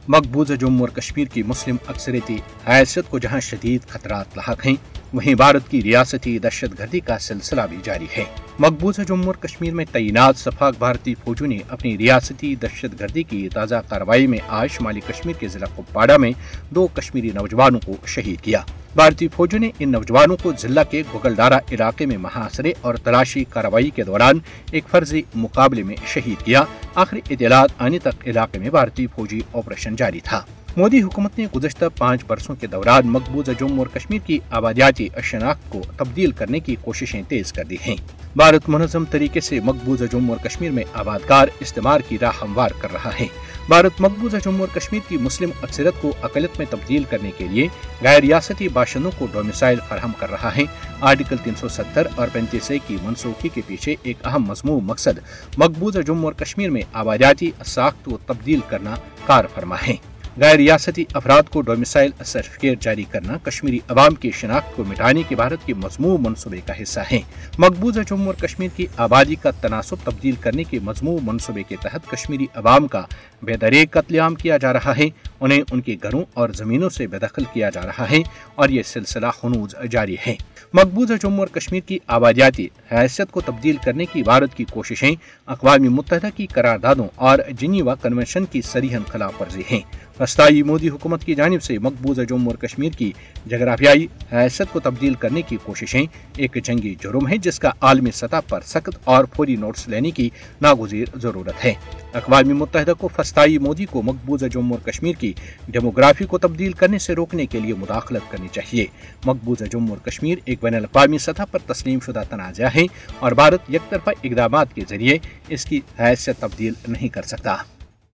मकबूजा जम्मू और कश्मीर की मुस्लिम अक्सरियती हैसियत को जहाँ शदीद खतरात लाहक हैं, वहीं भारत की रियासती दहशत गर्दी का सिलसिला भी जारी है। मकबूजा जम्मू और कश्मीर में तैनात सफाक भारतीय फौजों ने अपनी रियासती दहशत गर्दी की ताज़ा कार्रवाई में आज शुमाली कश्मीर के जिला कुपवाड़ा में 2 कश्मीरी नौजवानों को शहीद किया। भारतीय फौजों ने इन नौजवानों को जिला के गुगलडारा इलाके में महासरे और तलाशी कार्रवाई के दौरान एक फर्जी मुकाबले में शहीद किया। आखिरी इत्तलात आने तक इलाके में भारतीय फौजी ऑपरेशन जारी था। मोदी हुकूमत ने गुज़श्ता 5 बरसों के दौरान मकबूजा जम्मू और कश्मीर की आबादियाती शनाख्त को तब्दील करने की कोशिशें तेज कर दी हैं। भारत मुनज़्ज़म तरीके से मकबूजा जम्मू और कश्मीर में आबादकार इस्तेमार की राह हमवार कर रहा है। भारत मकबूजा जम्मू और कश्मीर की मुस्लिम अक्सरियत को अक़लियत में तब्दील करने के लिए गैर रियासती बाशिंदों को डोमिसाइल फराहम कर रहा है। आर्टिकल 370 और 35A की मनसूखी के पीछे एक अहम मज़मूम मकसद मकबूजा जम्मू और कश्मीर में आबादियाती साख्त को तब्दील करना कार फरमा है। गैर रियासती अफराद को डोमिसाइल सर्टिफिकेट जारी करना कश्मीरी अवाम की शनाख्त को मिटाने के भारत के मज़मूम मनसूबे का हिस्सा है। मकबूजा जम्मू और कश्मीर की आबादी का तनासुब तब्दील करने के मज़मूम मनसूबे के तहत कश्मीरी अवाम का बेदरेक कत्लेआम किया जा रहा है। उन्हें उनके घरों और ज़मीनों से बेदखल किया जा रहा है और ये सिलसिला हनूज जारी है। मकबूजा जम्मू और कश्मीर की आबादियाती हैसियत को तब्दील करने की भारत की कोशिशें अक़वाम मुत्तहिदा की करारदादों और जिनीवा कन्वेंशन की सरीहन खिलाफ वर्जी हैं। वस्ताई मोदी हुकूमत की जानिब से मकबूजा जम्मू और कश्मीर की जगराफियाई हैसियत को तब्दील करने की कोशिशें एक जंगी जुर्म है, जिसका आलमी सतह पर सख्त और फौरी नोटिस लेने की नागुज़ीर ज़रूरत है। अक़वाम मुत्तहिदा को वस्ताई मोदी को मकबूजा जम्मू और कश्मीर की डेमोग्राफी को तब्दील करने से रोकने के लिए मुदाखलत करनी चाहिए। मकबूजा जम्मू और कश्मीर एक बैनुल-अक़वामी सतह पर तस्लीम शुदा तनाज़ा है और भारत यकतरफा इक़दामात के जरिए इसकी हैसियत तब्दील नहीं कर सकता।